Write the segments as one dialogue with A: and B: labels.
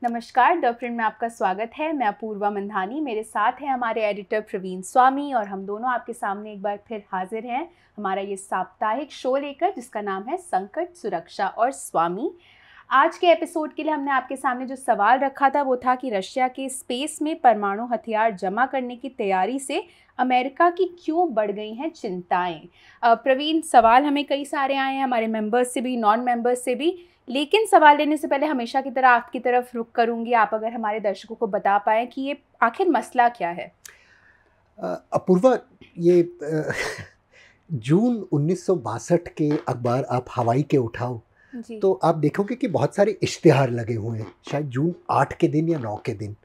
A: नमस्कार the print में आपका स्वागत है। मैं अपूर्वा मंधानी, मेरे साथ हैं हमारे एडिटर प्रवीण स्वामी और हम दोनों आपके सामने एक बार फिर हाजिर हैं हमारा ये साप्ताहिक शो लेकर जिसका नाम है संकट, सुरक्षा और स्वामी। आज के एपिसोड के लिए हमने आपके सामने जो सवाल रखा था वो था कि रशिया के स्पेस में परमाणु हथियार जमा करने की तैयारी से अमेरिका की क्यों बढ़ गई हैं चिंताएं। प्रवीण, सवाल हमें कई सारे आए हैं, हमारे मेंबर्स से भी, नॉन मेंबर्स से भी, लेकिन सवाल लेने से पहले हमेशा की तरह आपकी तरफ रुख करूंगी। आप अगर हमारे दर्शकों को बता पाएं कि ये आखिर मसला क्या है।
B: अपूर्वा, ये जून 1962 के अखबार आप हवाई के उठाओ
A: जी।
B: तो आप देखोगे कि बहुत सारे इश्तिहार लगे हुए हैं। शायद जून 8 के दिन या 9 के दिन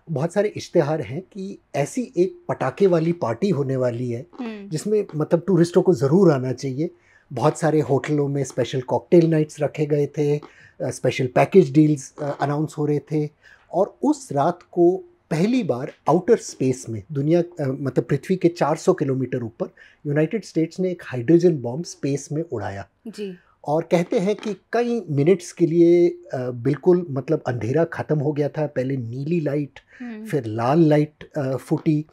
B: बहुत सारे इश्तिहार हैं कि ऐसी एक पटाखे वाली पार्टी होने वाली है जिसमें मतलब टूरिस्टों को ज़रूर आना चाहिए। बहुत सारे होटलों में स्पेशल कॉकटेल नाइट्स रखे गए थे, स्पेशल पैकेज डील्स अनाउंस हो रहे थे। और उस रात को पहली बार आउटर स्पेस में दुनिया मतलब पृथ्वी के 400 किलोमीटर ऊपर यूनाइटेड स्टेट्स ने एक हाइड्रोजन बॉम्ब स्पेस में उड़ाया।
A: जी।
B: और कहते हैं कि कई मिनट्स के लिए बिल्कुल मतलब अंधेरा ख़त्म हो गया था। पहले नीली लाइट, फिर लाल लाइट फूटी।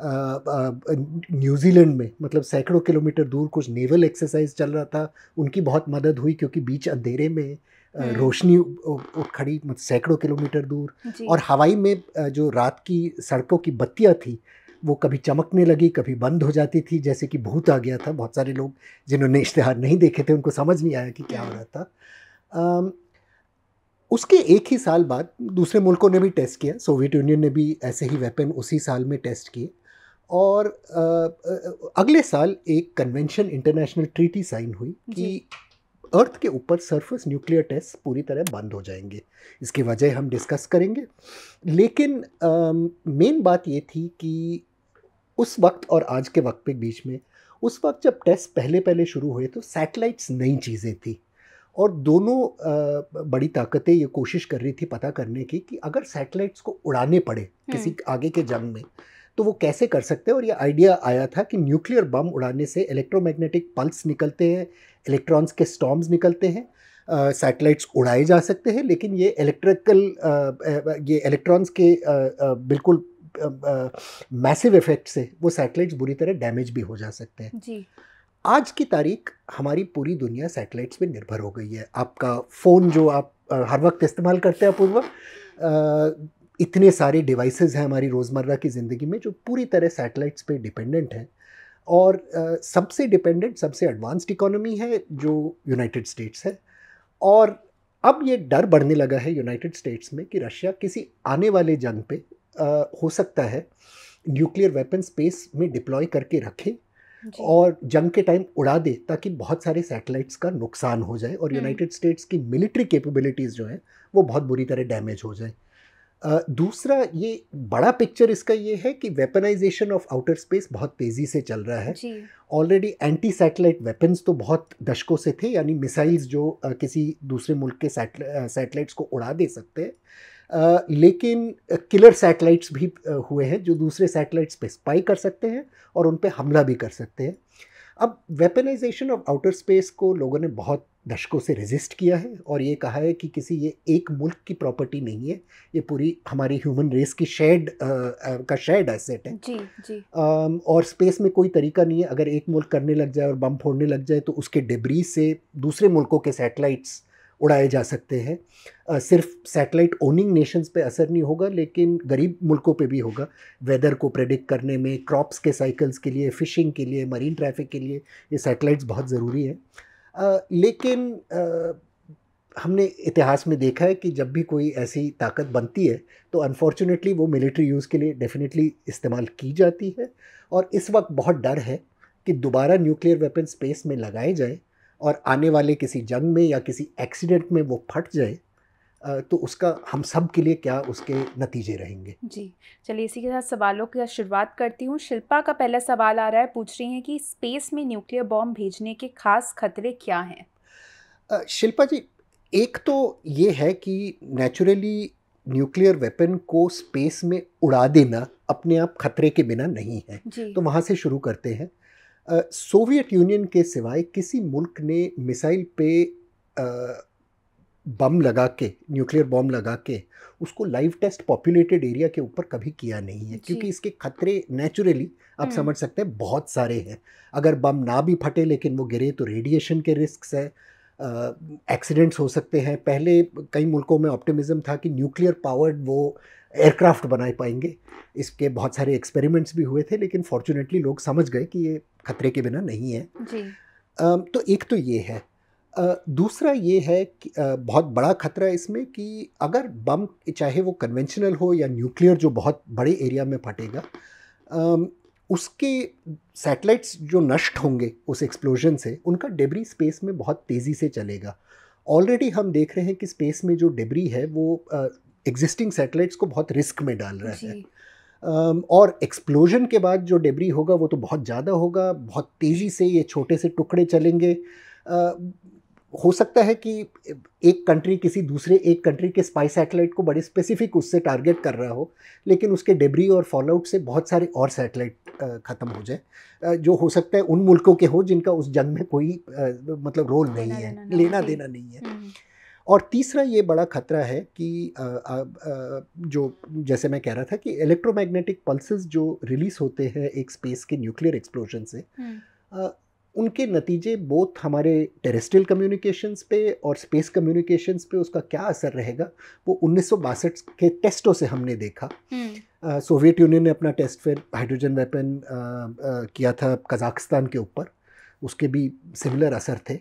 B: न्यूजीलैंड में मतलब सैकड़ों किलोमीटर दूर कुछ नेवल एक्सरसाइज चल रहा था, उनकी बहुत मदद हुई क्योंकि बीच अंधेरे में रोशनी उठ खड़ी मतलब सैकड़ों किलोमीटर दूर। और हवाई में जो रात की सड़कों की बत्तियां थी वो कभी चमकने लगी, कभी बंद हो जाती थी, जैसे कि भूत आ गया था। बहुत सारे लोग जिन्होंने इश्तिहार नहीं देखे थे उनको समझ नहीं आया कि क्या हो रहा था। उसके एक ही साल बाद दूसरे मुल्कों ने भी टेस्ट किया। सोवियत यूनियन ने भी ऐसे ही वेपन उसी साल में टेस्ट किए। और अगले साल एक कन्वेंशन, इंटरनेशनल ट्रीटी साइन हुई कि अर्थ के ऊपर सरफेस न्यूक्लियर टेस्ट पूरी तरह बंद हो जाएंगे। इसकी वजह हम डिस्कस करेंगे, लेकिन मेन बात ये थी कि उस वक्त और आज के वक्त के बीच में, उस वक्त जब टेस्ट पहले पहले शुरू हुए तो सैटेलाइट्स नई चीज़ें थी और दोनों बड़ी ताकतें ये कोशिश कर रही थी पता करने की कि अगर सैटेलाइट्स को उड़ाने पड़े किसी आगे के जंग में तो वो कैसे कर सकते हैं। और ये आइडिया आया था कि न्यूक्लियर बम उड़ाने से इलेक्ट्रोमैग्नेटिक पल्स निकलते हैं, इलेक्ट्रॉन्स के स्टॉर्म्स निकलते हैं, सैटेलाइट्स उड़ाए जा सकते हैं, लेकिन ये ये इलेक्ट्रॉन्स के बिल्कुल मैसिव इफेक्ट से वो सैटेलाइट्स बुरी तरह डैमेज भी हो जा सकते हैं।
A: जी।
B: आज की तारीख हमारी पूरी दुनिया सैटेलाइट्स पे निर्भर हो गई है। आपका फ़ोन जो आप हर वक्त इस्तेमाल करते हैं अपूर्वा, इतने सारे डिवाइसेस हैं हमारी रोज़मर्रा की ज़िंदगी में जो पूरी तरह सैटेलाइट्स पे डिपेंडेंट हैं। और सबसे डिपेंडेंट, सबसे एडवांस्ड इकोनॉमी है जो यूनाइटेड स्टेट्स है। और अब ये डर बढ़ने लगा है यूनाइटेड स्टेट्स में कि रशिया किसी आने वाले जंग पे हो सकता है न्यूक्लियर वेपन स्पेस में डिप्लॉय करके रखे और जंग के टाइम उड़ा दे ताकि बहुत सारे सैटेलाइट्स का नुकसान हो जाए और यूनाइटेड स्टेट्स की मिलिट्री कैपेबिलिटीज़ जो हैं वो बहुत बुरी तरह डैमेज हो जाए। दूसरा, ये बड़ा पिक्चर इसका ये है कि वेपनाइजेशन ऑफ आउटर स्पेस बहुत तेज़ी से चल रहा है। ऑलरेडी एंटी सैटेलाइट वेपन्स तो बहुत दशकों से थे, यानी मिसाइल्स जो किसी दूसरे मुल्क के सैटेलाइट्स को उड़ा दे सकते हैं। लेकिन किलर सैटेलाइट्स भी हुए हैं जो दूसरे सैटेलाइट्स पे स्पाई कर सकते हैं और उन पे हमला भी कर सकते हैं। अब वेपनाइजेशन ऑफ आउटर स्पेस को लोगों ने बहुत दशकों से रेजिस्ट किया है और ये कहा है कि किसी ये एक मुल्क की प्रॉपर्टी नहीं है, ये पूरी हमारी ह्यूमन रेस की शेयर्ड एसेट है।
A: जी, जी।
B: और स्पेस में कोई तरीका नहीं है, अगर एक मुल्क करने लग जाए और बम फोड़ने लग जाए तो उसके डिब्रीज से दूसरे मुल्कों के सैटेलाइट्स उड़ाए जा सकते हैं। सिर्फ सैटेलाइट ओनिंग नेशंस पे असर नहीं होगा लेकिन गरीब मुल्कों पे भी होगा। वेदर को प्रेडिक्ट करने में, क्रॉप्स के साइकिल्स के लिए, फ़िशिंग के लिए, मरीन ट्रैफिक के लिए ये सैटेलाइट्स बहुत ज़रूरी है। लेकिन हमने इतिहास में देखा है कि जब भी कोई ऐसी ताकत बनती है तो अनफॉर्चुनेटली वो मिलिट्री यूज़ के लिए डेफिनेटली इस्तेमाल की जाती है। और इस वक्त बहुत डर है कि दोबारा न्यूक्लियर वेपन स्पेस में लगाए जाए और आने वाले किसी जंग में या किसी एक्सीडेंट में वो फट जाए तो उसका हम सब के लिए क्या उसके नतीजे रहेंगे।
A: जी, चलिए इसी के साथ सवालों की शुरुआत करती हूँ। शिल्पा का पहला सवाल आ रहा है, पूछ रही हैं कि स्पेस में न्यूक्लियर बॉम्ब भेजने के खास खतरे क्या हैं।
B: शिल्पा जी, एक तो ये है कि नेचुरली न्यूक्लियर वेपन को स्पेस में उड़ा देना अपने आप खतरे के बिना नहीं है, तो वहाँ से शुरू करते हैं। सोवियत यूनियन के सिवाय किसी मुल्क ने मिसाइल पे बम लगा के, न्यूक्लियर बॉम्ब लगा के उसको लाइव टेस्ट पॉपुलेटेड एरिया के ऊपर कभी किया नहीं है, क्योंकि इसके खतरे नेचुरली आप समझ सकते हैं बहुत सारे हैं। अगर बम ना भी फटे लेकिन वो गिरे तो रेडिएशन के रिस्क है, एक्सीडेंट्स हो सकते हैं। पहले कई मुल्कों में ऑप्टिमिज्म था कि न्यूक्लियर पावर्ड वो एयरक्राफ्ट बना पाएंगे, इसके बहुत सारे एक्सपेरिमेंट्स भी हुए थे, लेकिन फॉर्चुनेटली लोग समझ गए कि ये खतरे के बिना नहीं है जी। तो एक तो ये है। दूसरा ये है कि बहुत बड़ा खतरा इसमें कि अगर बम चाहे वो कन्वेंशनल हो या न्यूक्लियर जो बहुत बड़े एरिया में फटेगा, उसके सैटेलाइट्स जो नष्ट होंगे उस एक्सप्लोजन से, उनका डेब्री स्पेस में बहुत तेज़ी से चलेगा। ऑलरेडी हम देख रहे हैं कि स्पेस में जो डेब्री है वो एग्जिस्टिंग सैटेलाइट्स को बहुत रिस्क में डाल रहा है, और एक्सप्लोजन के बाद जो डेब्री होगा वो तो बहुत ज़्यादा होगा, बहुत तेज़ी से ये छोटे से टुकड़े चलेंगे। हो सकता है कि एक कंट्री किसी दूसरे एक कंट्री के स्पाई सैटेलाइट को बड़े स्पेसिफिक उससे टारगेट कर रहा हो, लेकिन उसके डेब्री और फॉलआउट से बहुत सारे और सैटेलाइट ख़त्म हो जाए, जो हो सकता है उन मुल्कों के हो जिनका उस जंग में कोई मतलब रोल नहीं है, लेना देना नहीं है। और तीसरा ये बड़ा खतरा है कि जो जैसे मैं कह रहा था कि इलेक्ट्रोमैग्नेटिक पल्सेस जो रिलीज होते हैं एक स्पेस के न्यूक्लियर एक्सप्लोजन से, उनके नतीजे बोथ हमारे टेरेस्ट्रियल कम्युनिकेशंस पे और स्पेस कम्युनिकेशंस पे उसका क्या असर रहेगा, वो 1962 के टेस्टों से हमने देखा। सोवियत यूनियन ने अपना टेस्ट फिर हाइड्रोजन वेपन किया था कजाकिस्तान के ऊपर, उसके भी सिमिलर असर थे।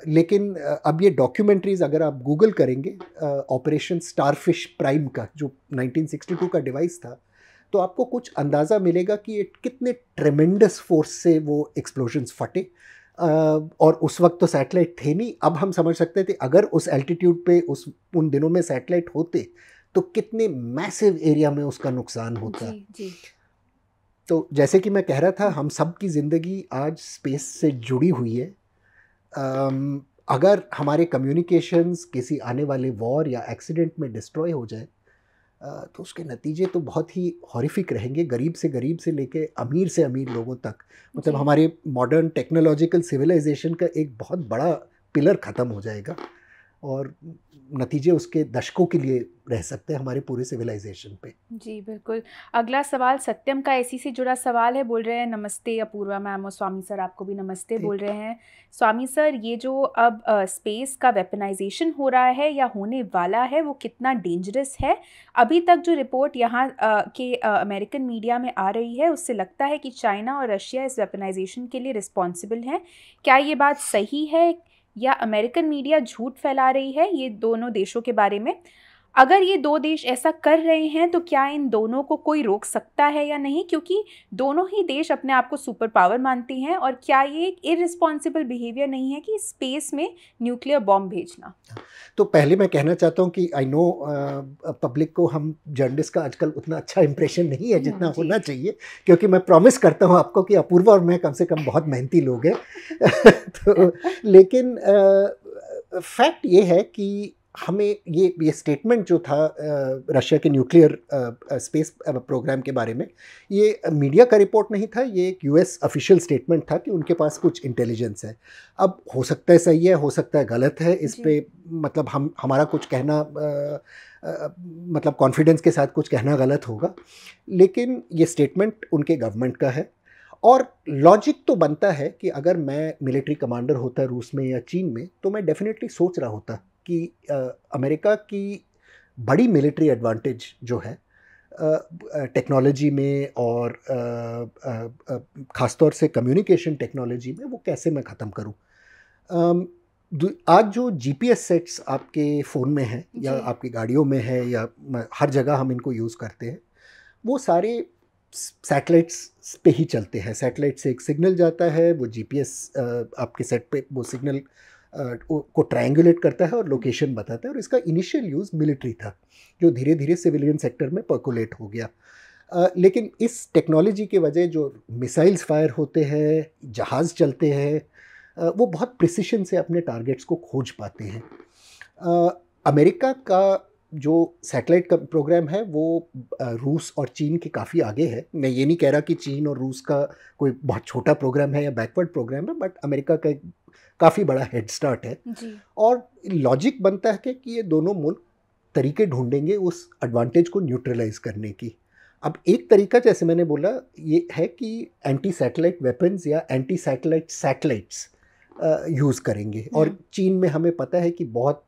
B: लेकिन अब ये डॉक्यूमेंट्रीज़ अगर आप गूगल करेंगे ऑपरेशन स्टारफिश प्राइम का, जो 1962 का डिवाइस था, तो आपको कुछ अंदाज़ा मिलेगा कि ये कितने ट्रेमेंडस फोर्स से वो एक्सप्लोजन्स फटे। और उस वक्त तो सैटेलाइट थे नहीं, अब हम समझ सकते थे अगर उस एल्टीट्यूड पे उन दिनों में सैटेलाइट होते तो कितने मैसिव एरिया में उसका नुकसान होता। जी। तो जैसे कि मैं कह रहा था, हम सब की ज़िंदगी आज स्पेस से जुड़ी हुई है। अगर हमारे कम्युनिकेशंस किसी आने वाले वॉर या एक्सीडेंट में डिस्ट्रॉय हो जाए तो उसके नतीजे तो बहुत ही हॉरिफिक रहेंगे, गरीब से लेके अमीर से अमीर लोगों तक। मतलब हमारे मॉडर्न टेक्नोलॉजिकल सिविलाइजेशन का एक बहुत बड़ा पिलर ख़त्म हो जाएगा और नतीजे उसके दशकों के लिए रह सकते हैं हमारे पूरे सिविलाइजेशन पे। जी
A: बिल्कुल। अगला सवाल सत्यम का इसी से जुड़ा सवाल है। बोल रहे हैं नमस्ते अपूर्वा मैम और स्वामी सर, आपको भी नमस्ते बोल रहे हैं। स्वामी सर, ये जो अब स्पेस का वेपनाइजेशन हो रहा है या होने वाला है, वो कितना डेंजरस है? अभी तक जो रिपोर्ट यहाँ के अमेरिकन मीडिया में आ रही है, उससे लगता है कि चाइना और रशिया इस वेपनाइजेशन के लिए रिस्पॉन्सिबल हैं। क्या ये बात सही है या अमेरिकन मीडिया झूठ फैला रही है ये दोनों देशों के बारे में? अगर ये दो देश ऐसा कर रहे हैं तो क्या इन दोनों को कोई रोक सकता है या नहीं, क्योंकि दोनों ही देश अपने आप को सुपर पावर मानती हैं? और क्या ये एक इररिस्पॉन्सिबल बिहेवियर नहीं है कि स्पेस में न्यूक्लियर बॉम्ब भेजना?
B: तो पहले मैं कहना चाहता हूँ कि आई नो पब्लिक को हम जर्नलिस्ट का आजकल उतना अच्छा इंप्रेशन नहीं है जितना होना चाहिए, क्योंकि मैं प्रॉमिस करता हूँ आपको कि अपूर्वा और मैं कम से कम बहुत मेहनती लोग हैं। तो लेकिन फैक्ट ये है कि हमें ये स्टेटमेंट जो था रशिया के न्यूक्लियर स्पेस प्रोग्राम के बारे में, ये मीडिया का रिपोर्ट नहीं था, ये एक यूएस ऑफिशियल स्टेटमेंट था कि उनके पास कुछ इंटेलिजेंस है। अब हो सकता है सही है, हो सकता है गलत है, इस पे मतलब हमारा कुछ कहना मतलब कॉन्फिडेंस के साथ कुछ कहना गलत होगा, लेकिन ये स्टेटमेंट उनके गवर्नमेंट का है। और लॉजिक तो बनता है कि अगर मैं मिलिट्री कमांडर होता रूस में या चीन में, तो मैं डेफिनेटली सोच रहा होता कि अमेरिका की बड़ी मिलिट्री एडवांटेज जो है टेक्नोलॉजी में और ख़ासतौर से कम्युनिकेशन टेक्नोलॉजी में, वो कैसे मैं ख़त्म करूं। आज जो जीपीएस सेट्स आपके फ़ोन में हैं या आपकी गाड़ियों में है या हर जगह हम इनको यूज़ करते हैं, वो सारे सैटेलाइट्स पे ही चलते हैं। सैटेलाइट से एक सिग्नल जाता है, वो जीपीएस आपके सेट पे वो सिग्नल को ट्रायंगुलेट करता है और लोकेशन बताता है। और इसका इनिशियल यूज़ मिलिट्री था, जो धीरे धीरे सिविलियन सेक्टर में पर्कुलेट हो गया। लेकिन इस टेक्नोलॉजी के वजह जो मिसाइल्स फायर होते हैं, जहाज़ चलते हैं, वो बहुत प्रिसिशन से अपने टारगेट्स को खोज पाते हैं। अमेरिका का जो सैटेलाइट का प्रोग्राम है वो रूस और चीन के काफ़ी आगे है। मैं ये नहीं कह रहा कि चीन और रूस का कोई बहुत छोटा प्रोग्राम है या बैकवर्ड प्रोग्राम है, बट अमेरिका का एक काफ़ी बड़ा हेड स्टार्ट है
A: जी।
B: और लॉजिक बनता है कि ये दोनों मुल्क तरीके ढूंढेंगे उस एडवांटेज को न्यूट्रलाइज करने की। अब एक तरीका जैसे मैंने बोला ये है कि एंटी सैटेलाइट वेपन्स या एंटी सैटेलाइट सैटेलाइट्स यूज़ करेंगे। और चीन में हमें पता है कि बहुत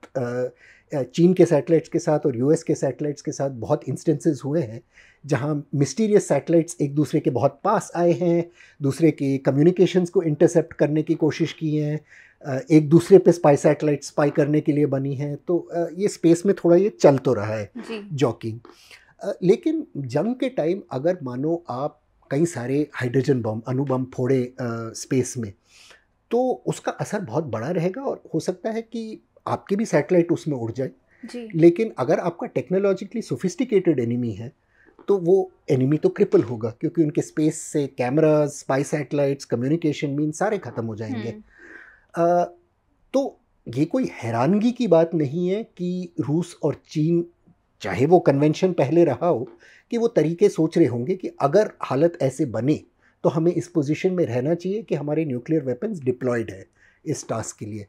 B: चीन के सैटेलाइट्स के साथ और यूएस के सैटेलाइट्स के साथ बहुत इंस्टेंसेस हुए हैं जहां मिस्टीरियस सैटेलाइट्स एक दूसरे के बहुत पास आए हैं, दूसरे के कम्युनिकेशंस को इंटरसेप्ट करने की कोशिश की है, एक दूसरे पे स्पाई सैटेलाइट स्पाई करने के लिए बनी है। तो ये स्पेस में थोड़ा ये चल तो रहा है जॉकिंग। लेकिन जंग के टाइम अगर मानो आप कई सारे हाइड्रोजन बम अणुबम फोड़े स्पेस में, तो उसका असर बहुत बड़ा रहेगा और हो सकता है कि आपके भी सैटेलाइट उसमें उड़ जाए
A: जी।
B: लेकिन अगर आपका टेक्नोलॉजिकली सोफिस्टिकेटेड एनिमी है तो वो एनिमी तो क्रिपल होगा, क्योंकि उनके स्पेस से cameras, spy satellites, communication mean सारे खत्म हो जाएंगे। तो ये कोई हैरानगी की बात नहीं है कि रूस और चीन, चाहे वो कन्वेंशन पहले रहा हो, कि वो तरीके सोच रहे होंगे कि अगर हालत ऐसे बने तो हमें इस पोजीशन में रहना चाहिए कि हमारे न्यूक्लियर वेपन्स डिप्लॉयड है इस टास्क के लिए।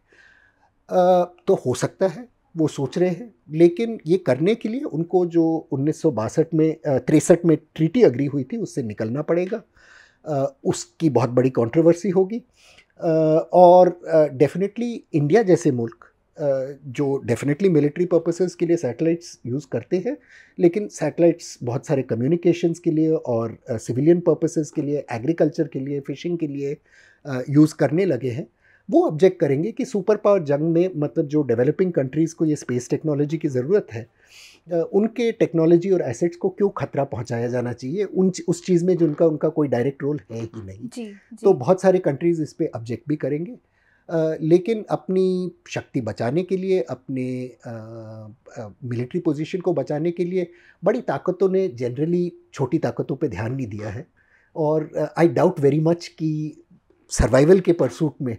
B: तो हो सकता है वो सोच रहे हैं, लेकिन ये करने के लिए उनको जो 1962 में 63 में ट्रीटी अग्री हुई थी उससे निकलना पड़ेगा। उसकी बहुत बड़ी कंट्रोवर्सी होगी और डेफिनेटली इंडिया जैसे मुल्क जो डेफिनेटली मिलिट्री पर्पसेस के लिए सैटेलाइट्स यूज़ करते हैं, लेकिन सैटेलाइट्स बहुत सारे कम्युनिकेशंस के लिए और सिविलियन पर्पसेस के लिए, एग्रीकल्चर के लिए, फिशिंग के लिए यूज़ करने लगे हैं। वो ऑब्जेक्ट करेंगे कि सुपर पावर जंग में, मतलब जो डेवलपिंग कंट्रीज़ को ये स्पेस टेक्नोलॉजी की ज़रूरत है, उनके टेक्नोलॉजी और एसेट्स को क्यों खतरा पहुंचाया जाना चाहिए उस चीज़ में जिनका उनका कोई डायरेक्ट रोल है ही नहीं।
A: जी।
B: तो बहुत सारे कंट्रीज़ इस पे ऑब्जेक्ट भी करेंगे, लेकिन अपनी शक्ति बचाने के लिए, अपने मिलिट्री पोजीशन को बचाने के लिए बड़ी ताकतों ने जनरली छोटी ताकतों पे ध्यान नहीं दिया है। और आई डाउट वेरी मच कि सर्वाइवल के परसूट में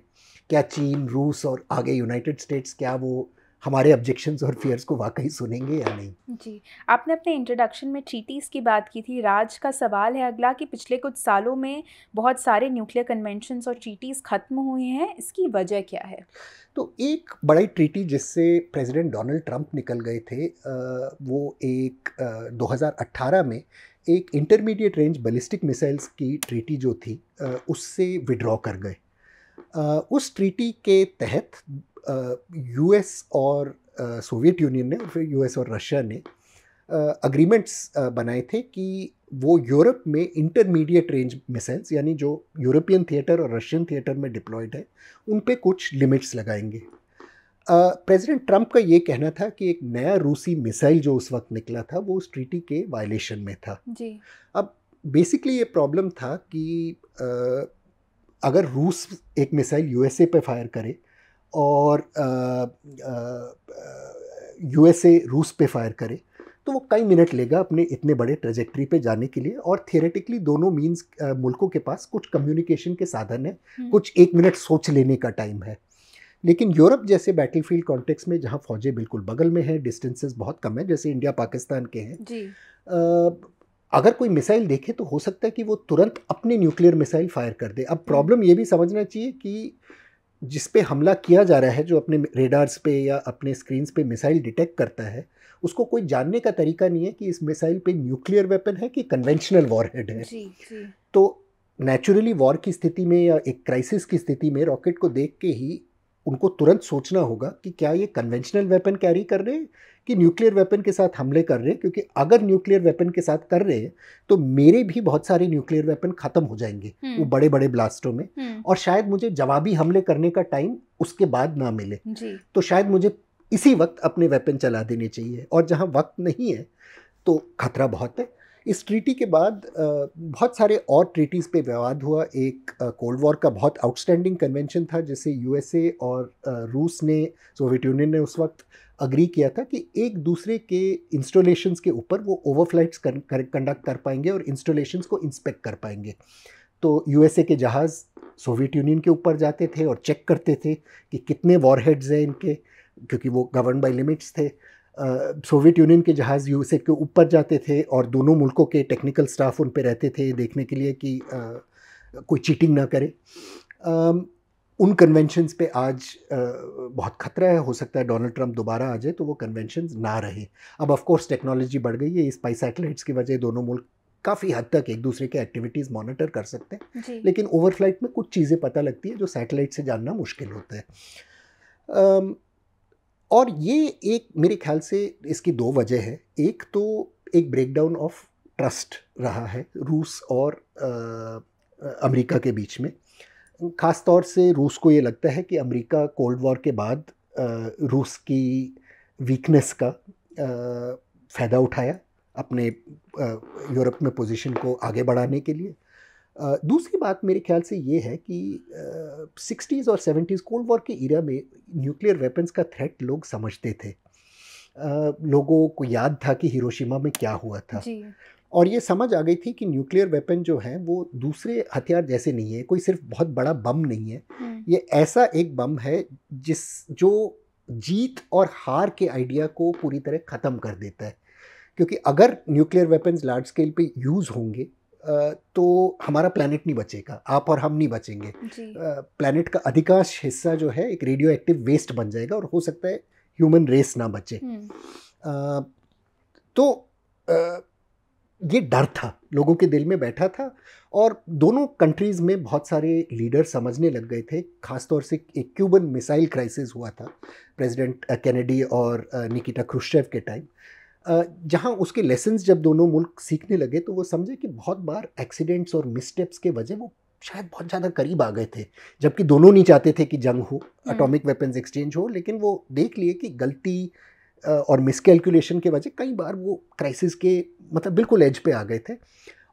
B: क्या चीन, रूस और आगे यूनाइटेड स्टेट्स क्या वो हमारे ऑब्जेक्शंस और फियर्स को वाकई सुनेंगे या नहीं।
A: जी, आपने अपने इंट्रोडक्शन में ट्रीटीज़ की बात की थी। राज का सवाल है अगला कि पिछले कुछ सालों में बहुत सारे न्यूक्लियर कन्वेंशंस और ट्रीटीज़ ख़त्म हुए हैं, इसकी वजह क्या है?
B: तो एक बड़ी ट्रीटी जिससे प्रेसिडेंट डोनाल्ड ट्रंप निकल गए थे, वो एक 2018 में एक इंटरमीडिएट रेंज बैलिस्टिक मिसाइल्स की ट्रीटी जो थी उससे विड्रॉ कर गए। उस ट्रीटी के तहत यूएस और सोवियत यूनियन ने, फिर यूएस और रशिया ने अग्रीमेंट्स बनाए थे कि वो यूरोप में इंटरमीडिएट रेंज मिसाइल्स, यानी जो यूरोपियन थिएटर और रशियन थिएटर में डिप्लॉयड है, उन पे कुछ लिमिट्स लगाएंगे। प्रेसिडेंट ट्रंप का ये कहना था कि एक नया रूसी मिसाइल जो उस वक्त निकला था वो उस ट्रीटी के वायलेशन में था।
A: जी।
B: अब बेसिकली ये प्रॉब्लम था कि अगर रूस एक मिसाइल यूएसए पे फायर करे और यूएसए रूस पे फायर करे तो वो कई मिनट लेगा अपने इतने बड़े ट्रेजेक्ट्री पे जाने के लिए, और थियोरेटिकली दोनों मीन्स मुल्कों के पास कुछ कम्युनिकेशन के साधन है, कुछ एक मिनट सोच लेने का टाइम है। लेकिन यूरोप जैसे बैटलफील्ड कॉन्टेक्स्ट में जहाँ फौजें बिल्कुल बगल में हैं, डिस्टेंसेस बहुत कम है, जैसे इंडिया पाकिस्तान के हैं
A: जी।
B: अगर कोई मिसाइल देखे तो हो सकता है कि वो तुरंत अपने न्यूक्लियर मिसाइल फायर कर दे। अब प्रॉब्लम ये भी समझना चाहिए कि जिस पे हमला किया जा रहा है, जो अपने रेडार्स पे या अपने स्क्रीन्स पे मिसाइल डिटेक्ट करता है, उसको कोई जानने का तरीका नहीं है कि इस मिसाइल पे न्यूक्लियर वेपन है कि कन्वेंशनल वॉरहेड है।
A: जी।
B: तो नेचुरली वॉर की स्थिति में या एक क्राइसिस की स्थिति में रॉकेट को देख के ही उनको तुरंत सोचना होगा कि क्या ये कन्वेंशनल वेपन कैरी कर रहे हैं कि न्यूक्लियर वेपन के साथ हमले कर रहे हैं, क्योंकि अगर न्यूक्लियर वेपन के साथ कर रहे हैं तो मेरे भी बहुत सारे न्यूक्लियर वेपन खत्म हो जाएंगे वो बड़े बड़े ब्लास्टों में, और शायद मुझे जवाबी हमले करने का टाइम उसके बाद ना मिले। तो शायद मुझे इसी वक्त अपने वेपन चला देने चाहिए, और जहाँ वक्त नहीं है तो खतरा बहुत है। इस ट्रीटी के बाद बहुत सारे और ट्रीटीज़ पे विवाद हुआ। एक कोल्ड वॉर का बहुत आउटस्टैंडिंग कन्वेंशन था जिसे यूएसए और रूस ने, सोवियत यूनियन ने उस वक्त अग्री किया था कि एक दूसरे के इंस्टॉलेशंस के ऊपर वो ओवरफ्लाइट्स कंडक्ट कर पाएंगे और इंस्टॉलेशंस को इंस्पेक्ट कर पाएंगे। तो यूएसए के जहाज़ सोवियत यूनियन के ऊपर जाते थे और चेक करते थे कि कितने वॉरहेड्स हैं इनके, क्योंकि वो गवर्न बाय लिमिट्स थे। सोवियत यूनियन के जहाज़ यूएसए के ऊपर जाते थे और दोनों मुल्कों के टेक्निकल स्टाफ उन पे रहते थे देखने के लिए कि कोई चीटिंग ना करे। उन कन्वेंशंस पे आज बहुत खतरा है, हो सकता है डोनाल्ड ट्रंप दोबारा आ जाए तो वो कन्वेंशंस ना रहे। अब ऑफ कोर्स टेक्नोलॉजी बढ़ गई है, स्पाई सैटेलाइट्स की वजह दोनों मुल्क काफ़ी हद तक एक दूसरे के एक्टिविटीज़ मॉनिटर कर सकते हैं, लेकिन ओवरफ्लाइट में कुछ चीज़ें पता लगती है जो सैटेलाइट से जानना मुश्किल होता है। और ये एक मेरे ख्याल से इसकी दो वजह है। एक तो एक ब्रेकडाउन ऑफ ट्रस्ट रहा है रूस और अमेरिका के बीच में। ख़ास तौर से रूस को ये लगता है कि अमेरिका कोल्ड वॉर के बाद रूस की वीकनेस का फ़ायदा उठाया अपने यूरोप में पोजीशन को आगे बढ़ाने के लिए। दूसरी बात मेरे ख्याल से ये है कि 60s और 70s कोल्ड वॉर के इरा में न्यूक्लियर वेपन्स का थ्रेट लोग समझते थे। लोगों को याद था कि हिरोशिमा में क्या हुआ था जी। और ये समझ आ गई थी कि न्यूक्लियर वेपन जो है वो दूसरे हथियार जैसे नहीं है, कोई सिर्फ बहुत बड़ा बम नहीं है, ये ऐसा एक बम है जो जीत और हार के आइडिया को पूरी तरह ख़त्म कर देता है। क्योंकि अगर न्यूक्लियर वेपन्स लार्ज स्केल पे यूज़ होंगे तो हमारा प्लैनेट नहीं बचेगा, आप और हम नहीं बचेंगे। प्लैनेट का अधिकांश हिस्सा जो है एक रेडियो एक्टिव वेस्ट बन जाएगा और हो सकता है ह्यूमन रेस ना बचे। तो ये डर था, लोगों के दिल में बैठा था और दोनों कंट्रीज़ में बहुत सारे लीडर समझने लग गए थे। ख़ासतौर से एक क्यूबन मिसाइल क्राइसिस हुआ था प्रेसिडेंट केनेडी और निकिता क्रुश्चेव के टाइम, जहाँ उसके लेसन्स जब दोनों मुल्क सीखने लगे तो वो समझे कि बहुत बार एक्सीडेंट्स और मिसस्टेप्स के वजह वो शायद बहुत ज़्यादा करीब आ गए थे, जबकि दोनों नहीं चाहते थे कि जंग हो, एटॉमिक वेपन्स एक्सचेंज हो, लेकिन वो देख लिए कि गलती और मिसकैलकुलेशन के वजह कई बार वो क्राइसिस के मतलब बिल्कुल एज पे आ गए थे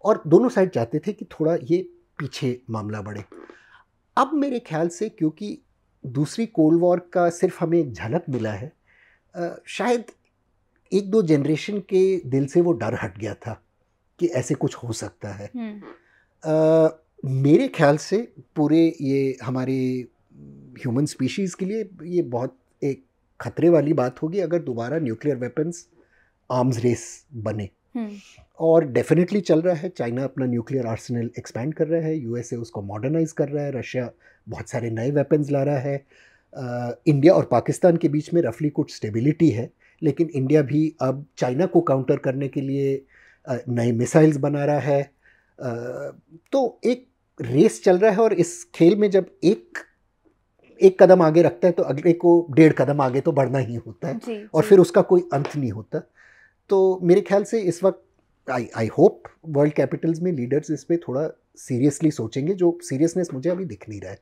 B: और दोनों साइड चाहते थे कि थोड़ा ये पीछे मामला बढ़े। अब मेरे ख्याल से क्योंकि दूसरी कोल्ड वॉर का सिर्फ हमें एक झलक मिला है, शायद एक दो जनरेशन के दिल से वो डर हट गया था कि ऐसे कुछ हो सकता है। मेरे ख्याल से पूरे ये हमारे ह्यूमन स्पीशीज़ के लिए ये बहुत एक खतरे वाली बात होगी अगर दोबारा न्यूक्लियर वेपन्स आर्म्स रेस बने। और डेफिनेटली चल रहा है, चाइना अपना न्यूक्लियर आर्सेनल एक्सपैंड कर रहा है, यूएसए उसको मॉडर्नाइज कर रहा है, रशिया बहुत सारे नए वेपन्स ला रहा है। इंडिया और पाकिस्तान के बीच में रफली कुछ स्टेबिलिटी है, लेकिन इंडिया भी अब चाइना को काउंटर करने के लिए नए मिसाइल्स बना रहा है। तो एक रेस चल रहा है और इस खेल में जब एक कदम आगे रखता है तो अगले को 1.5 कदम आगे तो बढ़ना ही होता है और फिर उसका कोई अंत नहीं होता। तो मेरे ख्याल से इस वक्त आई होप वर्ल्ड कैपिटल्स में लीडर्स इस पे थोड़ा सीरियसली सोचेंगे, जो सीरियसनेस मुझे अभी दिख नहीं रहा है।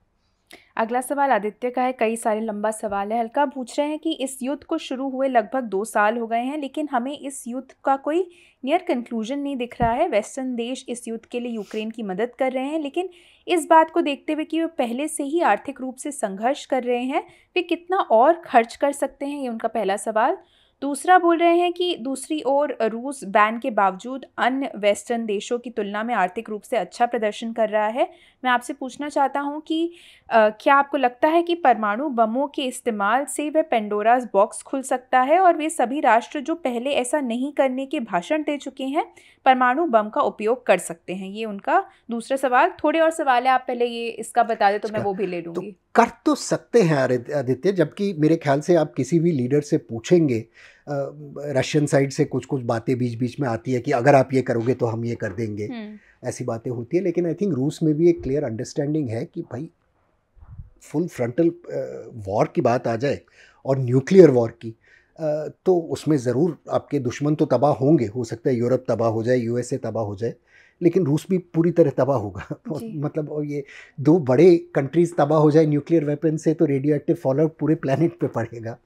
A: अगला सवाल आदित्य का है, कई सारे लंबा सवाल है। हल्का पूछ रहे हैं कि इस युद्ध को शुरू हुए लगभग 2 साल हो गए हैं, लेकिन हमें इस युद्ध का कोई नियर कंक्लूजन नहीं दिख रहा है। वेस्टर्न देश इस युद्ध के लिए यूक्रेन की मदद कर रहे हैं, लेकिन इस बात को देखते हुए कि वे पहले से ही आर्थिक रूप से संघर्ष कर रहे हैं, वे कितना और खर्च कर सकते हैं, ये उनका पहला सवाल। दूसरा बोल रहे हैं कि दूसरी ओर रूस बैन के बावजूद अन्य वेस्टर्न देशों की तुलना में आर्थिक रूप से अच्छा प्रदर्शन कर रहा है। मैं आपसे पूछना चाहता हूं कि क्या आपको लगता है कि परमाणु बमों के इस्तेमाल से वह पेंडोरास बॉक्स खुल सकता है और वे सभी राष्ट्र जो पहले ऐसा नहीं करने के भाषण दे चुके हैं परमाणु बम का उपयोग कर सकते हैं? ये उनका दूसरा सवाल। थोड़े और सवाल है, आप पहले ये इसका बता दें तो मैं वो भी ले लूँगी।
B: तो कर तो सकते हैं आदित्य, जबकि मेरे ख्याल से आप किसी भी लीडर से पूछेंगे, रशियन साइड से कुछ बातें बीच बीच में आती है कि अगर आप ये करोगे तो हम ये कर देंगे, ऐसी बातें होती है। लेकिन आई थिंक रूस में भी एक क्लियर अंडरस्टैंडिंग है कि भाई फुल फ्रंटल वॉर की बात आ जाए और न्यूक्लियर वॉर की, तो उसमें ज़रूर आपके दुश्मन तो तबाह होंगे। हो सकता है यूरोप तबाह हो जाए, यूएसए तबाह हो जाए, लेकिन रूस भी पूरी तरह तबाह होगा। मतलब और ये 2 बड़े कंट्रीज़ तबाह हो जाए न्यूक्लियर वेपन से तो रेडियो एक्टिव फॉलोआउट पूरे प्लैनेट पे पड़ेगा।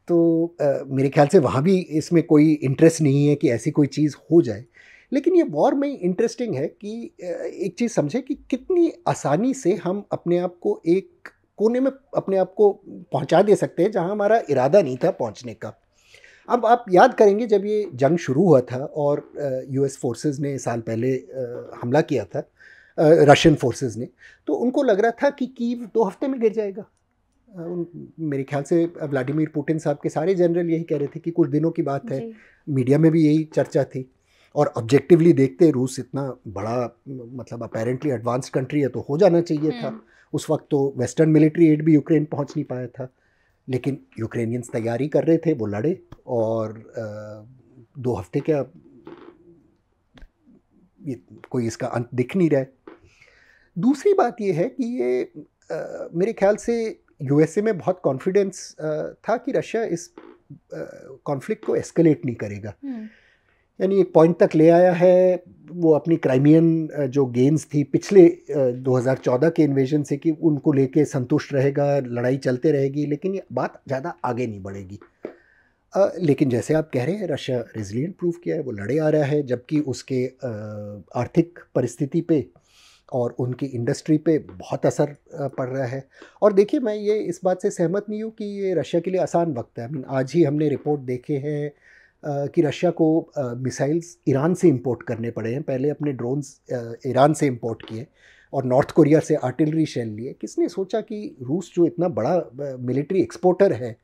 B: तो मेरे ख्याल से वहाँ भी इसमें कोई इंटरेस्ट नहीं है कि ऐसी कोई चीज़ हो जाए। लेकिन ये वॉर में इंटरेस्टिंग है कि एक चीज़ समझे कि कितनी आसानी से हम अपने आप को एक कोने में अपने आप को पहुंचा दे सकते हैं जहां हमारा इरादा नहीं था पहुंचने का। अब आप याद करेंगे जब ये जंग शुरू हुआ था और यूएस फोर्सेस ने साल पहले हमला किया था, रशियन फोर्सेस ने, तो उनको लग रहा था कि कीव 2 हफ्ते में गिर जाएगा। मेरे ख्याल से व्लादिमीर पुतिन साहब के सारे जनरल यही कह रहे थे कि कुछ दिनों की बात है, मीडिया में भी यही चर्चा थी। और ऑब्जेक्टिवली देखते रूस इतना बड़ा मतलब अपेरेंटली एडवांस्ड कंट्री है तो हो जाना चाहिए था। उस वक्त तो वेस्टर्न मिलिट्री एड भी यूक्रेन पहुंच नहीं पाया था, लेकिन यूक्रेनियंस तैयारी कर रहे थे, वो लड़े और 2 हफ्ते क्या ये कोई इसका अंत दिख नहीं रहा है। दूसरी बात ये है कि ये मेरे ख्याल से यूएसए में बहुत कॉन्फिडेंस था कि रशिया इस कॉन्फ्लिक्ट को एस्केलेट नहीं करेगा। यानी एक पॉइंट तक ले आया है, वो अपनी क्राइमियन जो गेन्स थी पिछले 2014 के इन्वेजन से कि उनको लेके संतुष्ट रहेगा, लड़ाई चलते रहेगी, लेकिन ये बात ज़्यादा आगे नहीं बढ़ेगी। लेकिन जैसे आप कह रहे हैं रशिया रेजिलिएंट प्रूव किया है, वो लड़े आ रहा है, जबकि उसके आर्थिक परिस्थिति पे और उनकी इंडस्ट्री पे बहुत असर पड़ रहा है। और देखिए मैं ये इस बात से सहमत नहीं हूँ कि ये रशिया के लिए आसान वक्त है। आई मीन आज ही हमने रिपोर्ट देखे हैं कि रशिया को मिसाइल्स ईरान से इंपोर्ट करने पड़े हैं। पहले अपने ड्रोन्स ईरान से इंपोर्ट किए और नॉर्थ कोरिया से आर्टिलरी शेल लिए। किसने सोचा कि रूस जो इतना बड़ा मिलिट्री एक्सपोर्टर है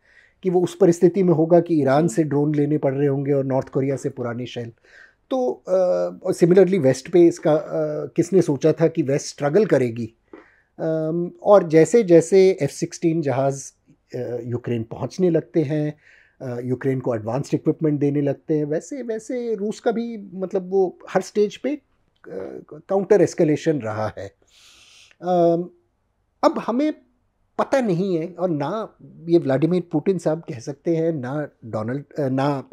B: कि वो उस परिस्थिति में होगा कि ईरान से ड्रोन लेने पड़ रहे होंगे और नॉर्थ कोरिया से पुराने शेल। तो सिमिलरली वेस्ट पे इसका किसने सोचा था कि वेस्ट स्ट्रगल करेगी। और जैसे जैसे F-16 जहाज़ यूक्रेन पहुंचने लगते हैं, यूक्रेन को एडवांस्ड इक्विपमेंट देने लगते हैं, वैसे वैसे रूस का भी मतलब वो हर स्टेज पे काउंटर एस्केलेशन रहा है। अब हमें पता नहीं है, और ना ये व्लादिमीर पुतिन साहब कह सकते हैं, ना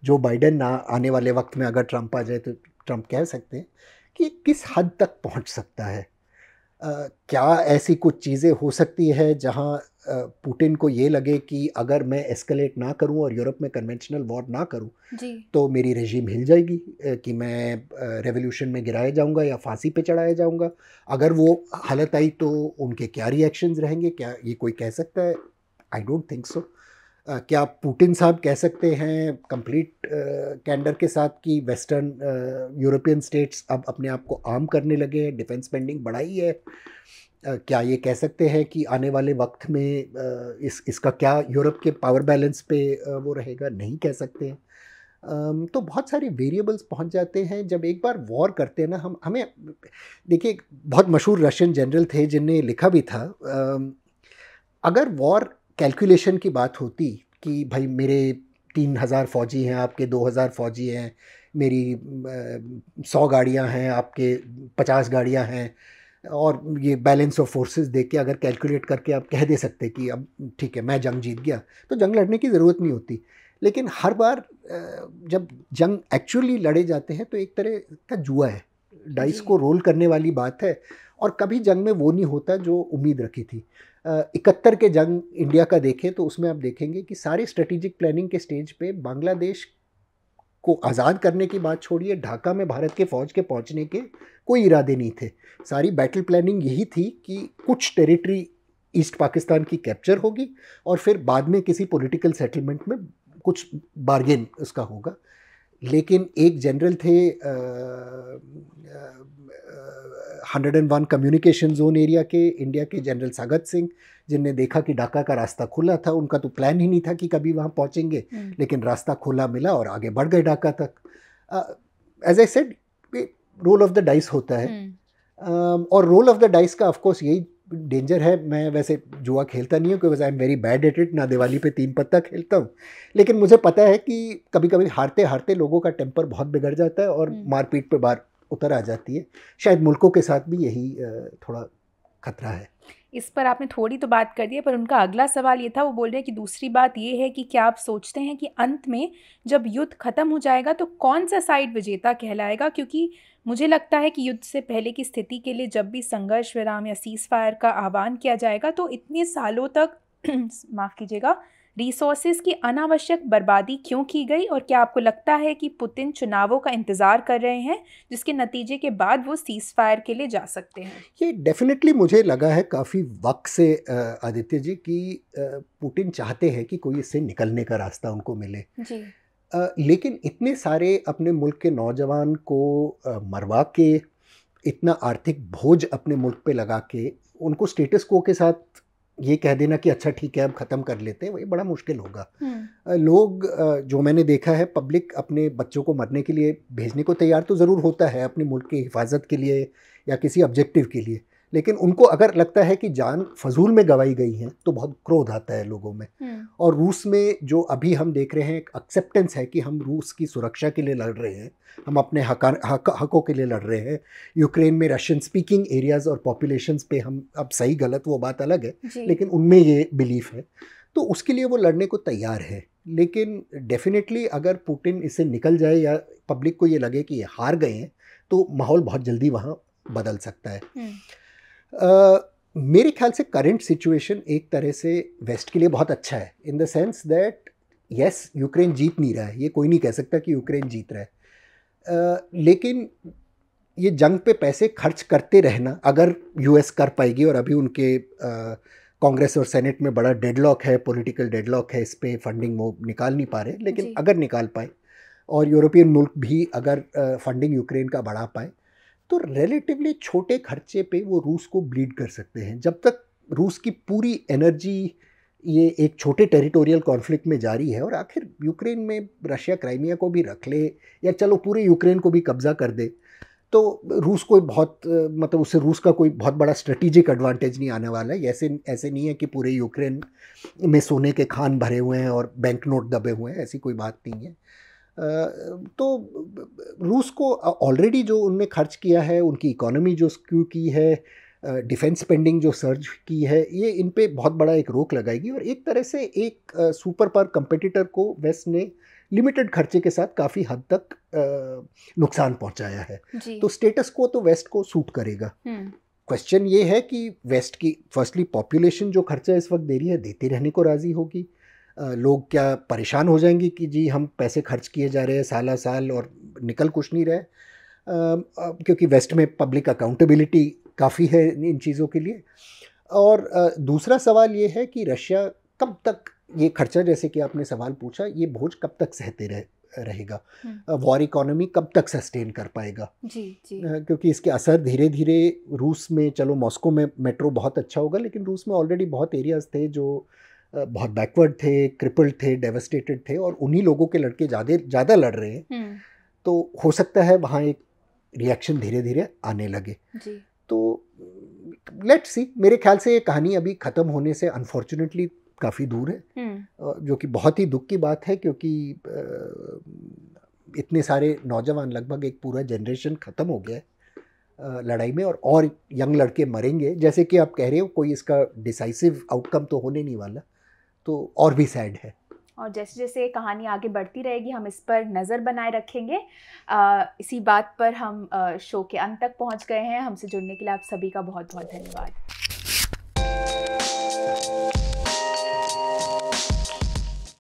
B: जो बाइडेन, ना आने वाले वक्त में अगर ट्रंप आ जाए तो ट्रंप कह सकते हैं कि किस हद तक पहुंच सकता है। क्या ऐसी कुछ चीज़ें हो सकती है जहां पुतिन को ये लगे कि अगर मैं एस्केलेट ना करूं और यूरोप में कन्वेंशनल वॉर ना करूं तो मेरी रेजिम हिल जाएगी, कि मैं रेवोल्यूशन में गिराया जाऊंगा या फांसी पे चढ़ाया जाऊंगा। अगर वो हालत आई तो उनके क्या रिएक्शंस रहेंगे, क्या ये कोई कह सकता है? I don't think so. क्या पुतिन साहब कह सकते हैं कंप्लीट कैंडर के साथ कि वेस्टर्न यूरोपियन स्टेट्स अब अपने आप को आर्म करने लगे हैं, डिफेंस स्पेंडिंग बढ़ाई है? क्या ये कह सकते हैं कि आने वाले वक्त में इसका क्या यूरोप के पावर बैलेंस पे वो रहेगा? नहीं कह सकते हैं। तो बहुत सारे वेरिएबल्स पहुंच जाते हैं जब एक बार वॉर करते हैं ना। हमें देखिए, बहुत मशहूर रशियन जनरल थे जिनने लिखा भी था, अगर वॉर कैलकुलेशन की बात होती कि भाई मेरे 3000 फौजी हैं, आपके 2000 फौजी हैं, मेरी 100 गाड़ियां हैं, आपके 50 गाड़ियां हैं, और ये बैलेंस ऑफ फोर्सेस देख के अगर कैलकुलेट करके आप कह दे सकते कि अब ठीक है मैं जंग जीत गया, तो जंग लड़ने की ज़रूरत नहीं होती। लेकिन हर बार जब जंग एक्चुअली लड़े जाते हैं तो एक तरह का जुआ है, डाइस को रोल करने वाली बात है, और कभी जंग में वो नहीं होता जो उम्मीद रखी थी। 71 के जंग इंडिया का देखें तो उसमें आप देखेंगे कि सारे स्ट्रेटेजिक प्लानिंग के स्टेज पे बांग्लादेश को आज़ाद करने की बात छोड़िए, ढाका में भारत के फ़ौज के पहुंचने के कोई इरादे नहीं थे। सारी बैटल प्लानिंग यही थी कि कुछ टेरिटरी ईस्ट पाकिस्तान की कैप्चर होगी और फिर बाद में किसी पॉलिटिकल सेटलमेंट में कुछ बार्गेन उसका होगा। लेकिन एक जनरल थे 101 कम्युनिकेशन जोन एरिया के, इंडिया के जनरल सागत सिंह, जिनने देखा कि ढाका का रास्ता खुला था। उनका तो प्लान ही नहीं था कि कभी वहाँ पहुँचेंगे, लेकिन रास्ता खुला मिला और आगे बढ़ गए ढाका तक। As I said, roll of the dice होता है। और रोल ऑफ द डाइस का ऑफकोर्स यही डेंजर है। मैं वैसे जुआ खेलता नहीं हूँ because I am very bad at it, ना दिवाली पे 3 पत्ता खेलता हूँ, लेकिन मुझे पता है कि कभी कभी हारते हारते लोगों का टेम्पर बहुत बिगड़ जाता है और मारपीट पे बार उतर आ जाती है। शायद मुल्कों के साथ भी यही थोड़ा खतरा है।
A: इस पर आपने थोड़ी तो बात कर दी है, पर उनका अगला सवाल ये था, वो बोल रहे हैं कि दूसरी बात ये है कि क्या आप सोचते हैं कि अंत में जब युद्ध खत्म हो जाएगा तो कौन सा साइड विजेता कहलाएगा? क्योंकि मुझे लगता है कि युद्ध से पहले की स्थिति के लिए जब भी संघर्ष विराम या सीज फायर का आह्वान किया जाएगा तो इतने सालों तक माफ़ कीजिएगा, रिसोर्सेज की अनावश्यक बर्बादी क्यों की गई? और क्या आपको लगता है कि पुतिन चुनावों का इंतज़ार कर रहे हैं जिसके नतीजे के बाद वो सीज फायर के लिए जा सकते हैं?
B: ये डेफिनेटली मुझे लगा है काफ़ी वक्त से आदित्य जी कि पुतिन चाहते हैं कि कोई इससे निकलने का रास्ता उनको मिले
A: जी।
B: लेकिन इतने सारे अपने मुल्क के नौजवान को मरवा के, इतना आर्थिक बोझ अपने मुल्क पे लगा के, उनको स्टेटस को के साथ ये कह देना कि अच्छा ठीक है अब ख़त्म कर लेते हैं, वही बड़ा मुश्किल होगा। लोग जो मैंने देखा है, पब्लिक अपने बच्चों को मरने के लिए भेजने को तैयार तो ज़रूर होता है अपने मुल्क की हिफाजत के लिए या किसी ऑब्जेक्टिव के लिए, लेकिन उनको अगर लगता है कि जान फजूल में गंवाई गई है तो बहुत क्रोध आता है लोगों में। और रूस में जो अभी हम देख रहे हैं, एक एक्सेप्टेंस है कि हम रूस की सुरक्षा के लिए लड़ रहे हैं, हम अपने हकों के लिए लड़ रहे हैं। यूक्रेन में रशियन स्पीकिंग एरियाज़ और पॉपुलेशंस पे हम, अब सही गलत वो बात अलग है, लेकिन उनमें ये बिलीफ है, तो उसके लिए वो लड़ने को तैयार है। लेकिन डेफिनेटली अगर पुतिन इससे निकल जाए या पब्लिक को ये लगे कि ये हार गए हैं, तो माहौल बहुत जल्दी वहाँ बदल सकता है। मेरे ख्याल से करंट सिचुएशन एक तरह से वेस्ट के लिए बहुत अच्छा है, in the sense that yes, Ukraine जीत नहीं रहा है, ये कोई नहीं कह सकता कि यूक्रेन जीत रहा है, लेकिन ये जंग पे पैसे खर्च करते रहना अगर यूएस कर पाएगी, और अभी उनके कांग्रेस और सेनेट में बड़ा डेडलॉक है, पॉलिटिकल डेडलॉक है, इस पे फंडिंग वो निकाल नहीं पा रहे, लेकिन अगर निकाल पाए और यूरोपियन मुल्क भी अगर फंडिंग यूक्रेन का बढ़ा पाए, तो रिलेटिवली छोटे खर्चे पे वो रूस को ब्लीड कर सकते हैं। जब तक रूस की पूरी एनर्जी ये एक छोटे टेरिटोरियल कॉन्फ्लिक्ट में जारी है, और आखिर यूक्रेन में रशिया क्राइमिया को भी रख ले या चलो पूरे यूक्रेन को भी कब्जा कर दे, तो रूस को बहुत मतलब उससे रूस का कोई बहुत बड़ा स्ट्रेटेजिक एडवांटेज नहीं आने वाला है। ऐसे नहीं है कि पूरे यूक्रेन में सोने के खान भरे हुए हैं और बैंक नोट दबे हुए हैं, ऐसी कोई बात नहीं है। तो रूस को ऑलरेडी जो उनने खर्च किया है, उनकी इकोनॉमी जो स्क्यू की है, डिफेंस स्पेंडिंग जो सर्ज की है, ये इन पे बहुत बड़ा एक रोक लगाएगी, और एक तरह से एक सुपर पावर कंपटीटर को वेस्ट ने लिमिटेड खर्चे के साथ काफ़ी हद तक नुकसान पहुंचाया है। तो स्टेटस को तो वेस्ट को सूट करेगा। क्वेश्चन ये है कि वेस्ट की फर्स्टली पॉपुलेशन जो खर्चा इस वक्त दे रही है, देते रहने को राज़ी होगी? लोग क्या परेशान हो जाएंगे कि जी हम पैसे खर्च किए जा रहे हैं साला साल और निकल कुछ नहीं रहे? क्योंकि वेस्ट में पब्लिक अकाउंटेबिलिटी काफ़ी है इन चीज़ों के लिए। और दूसरा सवाल ये है कि रशिया कब तक ये खर्चा, जैसे कि आपने सवाल पूछा, ये बोझ कब तक सहते रहेगा? वॉर इकोनॉमी कब तक सस्टेन कर पाएगा? क्योंकि इसके असर धीरे धीरे रूस में, चलो मॉस्को में मेट्रो बहुत अच्छा होगा, लेकिन रूस में ऑलरेडी बहुत एरियाज़ थे जो बहुत बैकवर्ड थे, क्रिपल्ड थे, डेवस्टेटेड थे, और उन्हीं लोगों के लड़के ज़्यादा लड़ रहे हैं। तो हो सकता है वहाँ एक रिएक्शन धीरे धीरे आने लगे। तो लेट्स सी, मेरे ख्याल से ये कहानी अभी ख़त्म होने से अनफॉर्चुनेटली काफ़ी दूर है, जो कि बहुत ही दुख की बात है, क्योंकि इतने सारे नौजवान, लगभग एक पूरा जनरेशन ख़त्म हो गया है लड़ाई में, और यंग लड़के मरेंगे, जैसे कि आप कह रहे हो, कोई इसका डिसाइसिव आउटकम तो होने नहीं वाला, तो और भी सैड है।
A: और जैसे जैसे कहानी आगे बढ़ती रहेगी, हम इस पर नज़र बनाए रखेंगे। इसी बात पर हम शो के अंत तक पहुंच गए हैं। हमसे जुड़ने के लिए आप सभी का बहुत बहुत धन्यवाद।